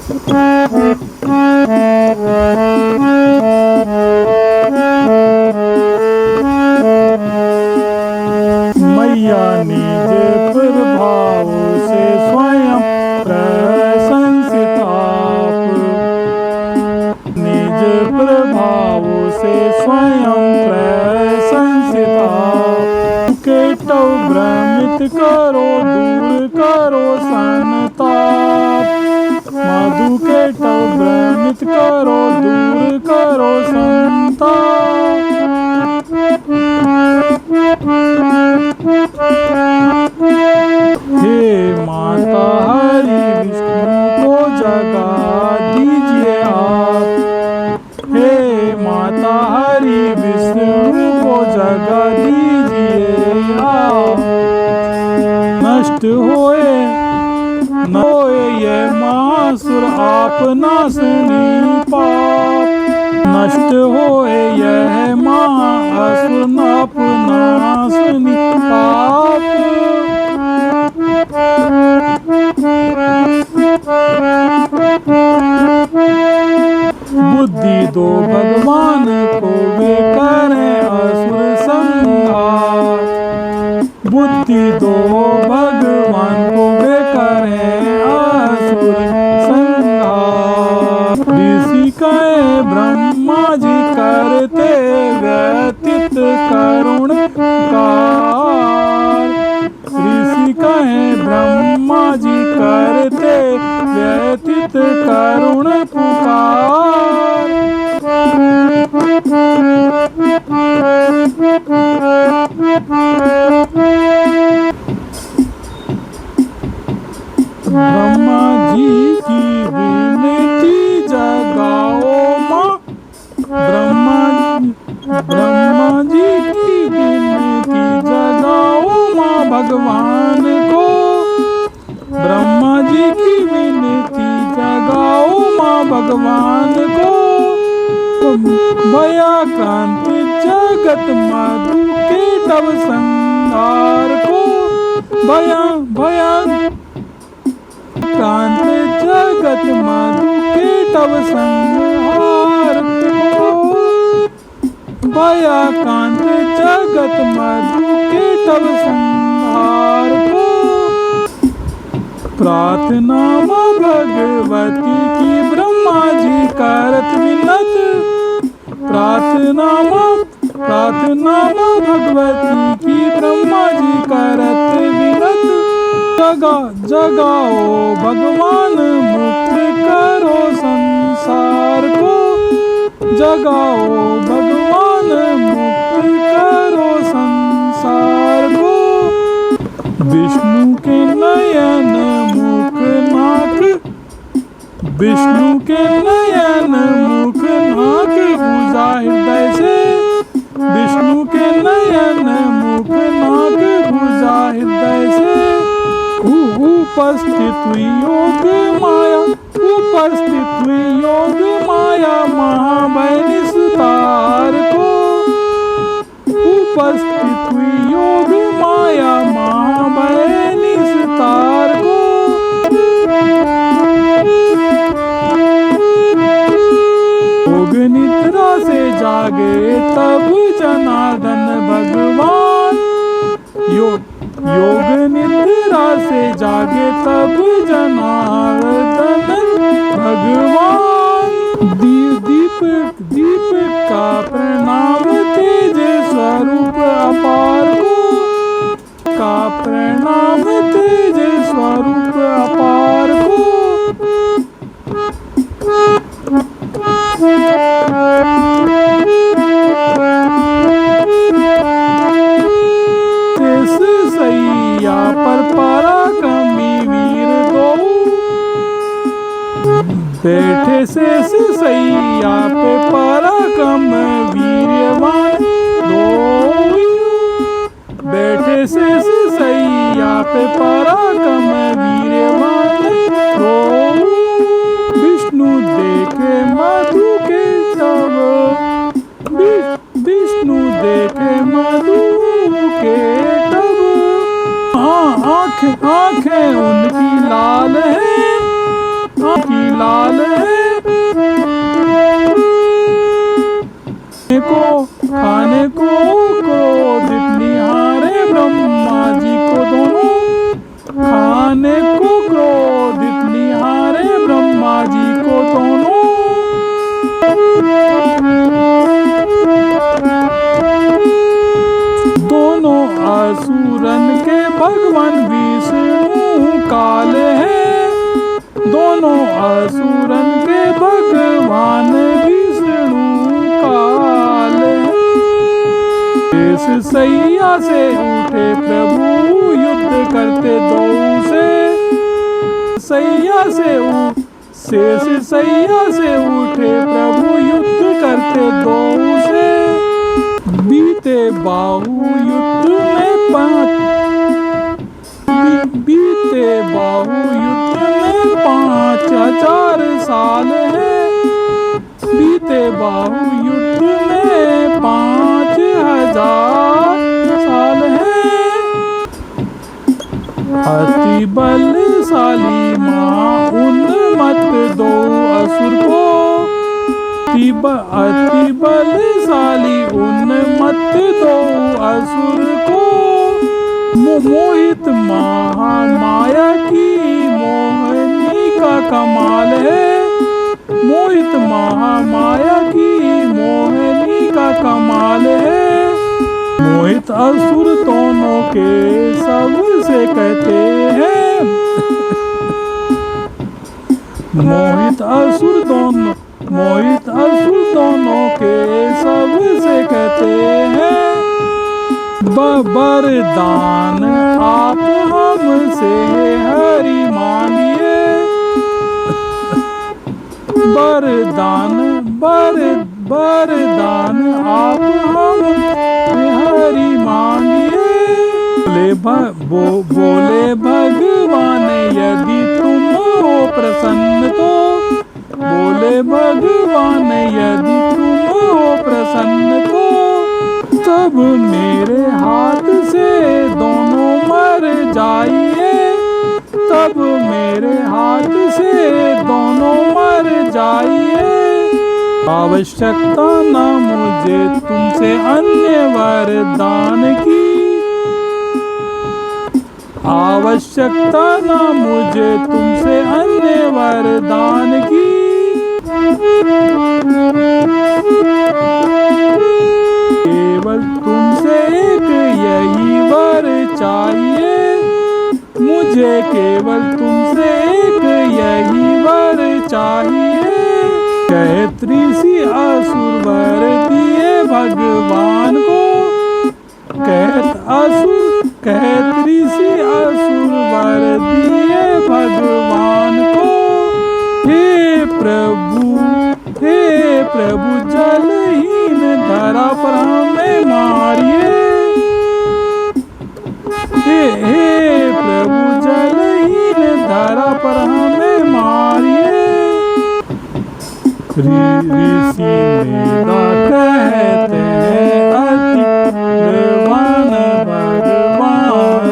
मैया निज प्रभाव से स्वयं प्रशंसित आप, निज प्रभाव से स्वयं प्रशंसित आप। केटव भ्रमित करो दूर करो संताप, मधु केटव भ्रमित करो दूर करो संताप। हे माता हरि विष्णु को जगा दीजिए आप, हे माता हरि विष्णु को जगा दीजिए आप। नष्ट होए न होए ये महासुर आप नासनी पाप, नष्ट होए यह महासुर आप नासनी पाप। बुद्धि दो भगवान को वे करें असुर संहार, बुद्धि दो भगवान को वे करें असुर संहार। ऋषि कहे ब्रह्मा जी करते व्यतीत करुण पुकार, ऋषि कहे ब्रह्मा जी करते व्यतीत करुण पुकार। ब्रह्मा जी की विनती जगाओ माँ, ब्रह्मा जी की विनती जगाओ माँ भगवान को, ब्रह्मा जी की विनती जगाओ माँ भगवान को। भयाक्रांत जगत मधु केटव संहार को, भयाक्रांत जगत मधु केटव संहार को, भयाक्रांत जगत मधु केटव संहार को। प्रार्थना माँ भगवती की ब्रह्मा जी करत विनत, प्रार्थना माँ भगवती की ब्रह्मा जी करत विनत। जगाओ भगवान मुक्त करो संसार को, जगाओ भगवान मुक्त करो संसार को। विष्णु के नयन मुख नाक, विष्णु के नयन मुख नाक भुजा हृदय से, विष्णु के नयन मुख नाक भुजा हृदय से। उपस्थित हुई योग माया, उपस्थित हुई योग माया महाभय निस्तार को, उपस्थित हुई योग माया महाभय निस्तार को। योग निद्रा से जागे तब जनार्दन भगवान, योग निद्रा से जागे तब जनार्दन भगवान। दीप का प्रणाम तेज स्वरूप अपार को, का प्रणाम तेज स्वरूप अपार को। सैया पर पराक्रमी वीर दो, बैठे शेष सैया पे पराक्रम वीर्यवान दो, बैठे शेष सैया पे पराक्रम वीर्यवान दो। विष्णु देखे मधु के तब, विष्णु देखे मधु के तब। आंखें उनकी लाल है, आंखें लाल खाने को क्रोधित निहारे ब्रह्मा जी को दोनों, खाने को क्रोधित निहारे ब्रह्मा जी को दोनों। दोनों असुरन के भगवान विष्णु काल है, दोनों असुरन के भगवान विष्णु काल है। इस सैया से उठे प्रभु युद्ध करते दो से, सैया से शेष सैया से उठे प्रभु युद्ध करते दो से। बीते बाहु युद्ध में बीते बाहु युद्ध में 5000 साल है, बीते बाहु युद्ध में 5000 साल है। अति बलशाली माँ उन्मत्त दो असुर को, अति बलशाली उन्मत्त दो असुर को। मोहित महामाया की मोहिनी का कमाल है, मोहित महामाया की मोहिनी का कमाल है। मोहित असुर दोनों के सबसे कहते हैं, मोहित असुर दोनों के सबसे कहते हैं। वरदान आप हमसे हरि मांगिए, वरदान आप हमसे हरि मांगिए। बोले भगवान यदि तुम हो प्रसन्न तो, बोले भगवान यदि तुम हो प्रसन्न तो, तब मेरे हाथ से दोनों मर जाइए, तब मेरे हाथ से दोनों मर जाइए। आवश्यकता न मुझे तुमसे अन्य वरदान की, आवश्यकता न मुझे तुमसे अन्य वरदान की। केवल तुमसे एक यही वर चाहिए, मुझे केवल तुमसे एक यही वर चाहिए। कहत्री सी असुर वर दिए भगवान को, कहत्री सी असुर वर दिए भगवान को। हे प्रभु जलहीन धरा पर हमें मारिए, हे प्रभु जलहीन धरा पर हमें मारिए। ऋषि मेरा कहते हैं अति बलवान भगवान,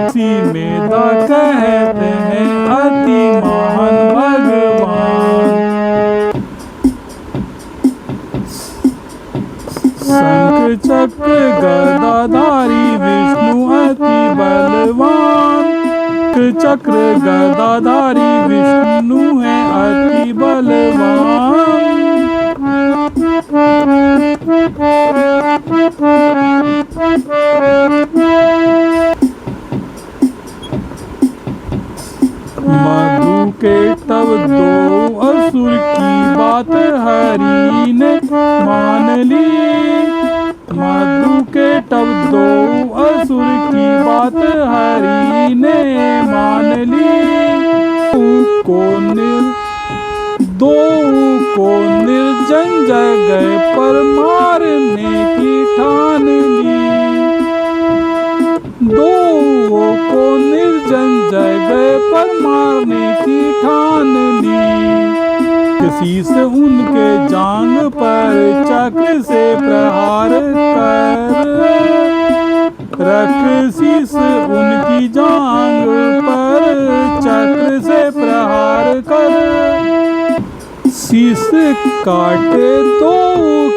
ऋषि मेरा कहते हैं अति महान भगवान। शंख चक्र गदाधारी विष्णु अति बलवान, चक्र गदाधारी विष्णु है अति बलवान। मधु के तब दो असुर की बात हरि ने मान ली, मधु के तब दो असुर की बात हरि ने मान ली। दो को निर्जन जगह पर मारने की ठान ली, दो को निर्जन जगह पर मारने की ठान ली। शीश उनके जांग पर चक्र से प्रहार कर, रख शीश उनकी जांग पर चक्र से प्रहार कर। शीस काटे दो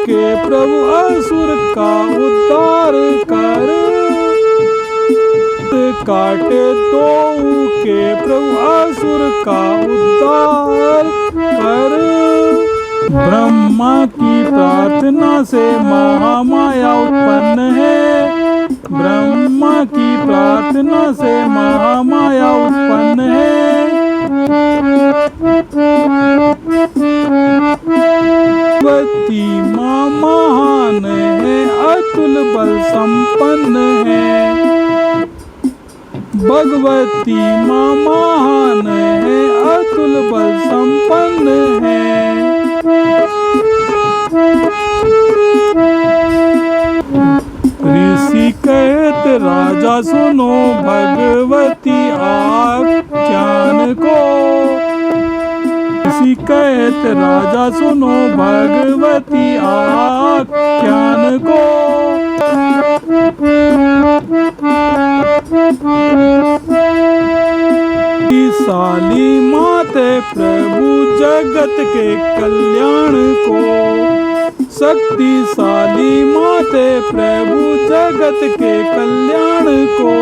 के प्रभु असुर का उद्धार कर, काटे दो के प्रभु असुर का उद्धार कर। ब्रह्मा की प्रार्थना से महामाया उत्पन्न है, ब्रह्मा की प्रार्थना से महामाया उत्पन्न है। भगवती माँ महान है, अतुल बल संपन्न है। भगवती माँ महान है, अतुल बल संपन्न है। ऋषि कहते राजा सुनो भगवती आख्यान को, ऋषि कहते राजा सुनो भगवती आख्यान को। शक्तिशाली माते प्रभु जगत के कल्याण को, शक्तिशाली माते प्रभु जगत के कल्याण को।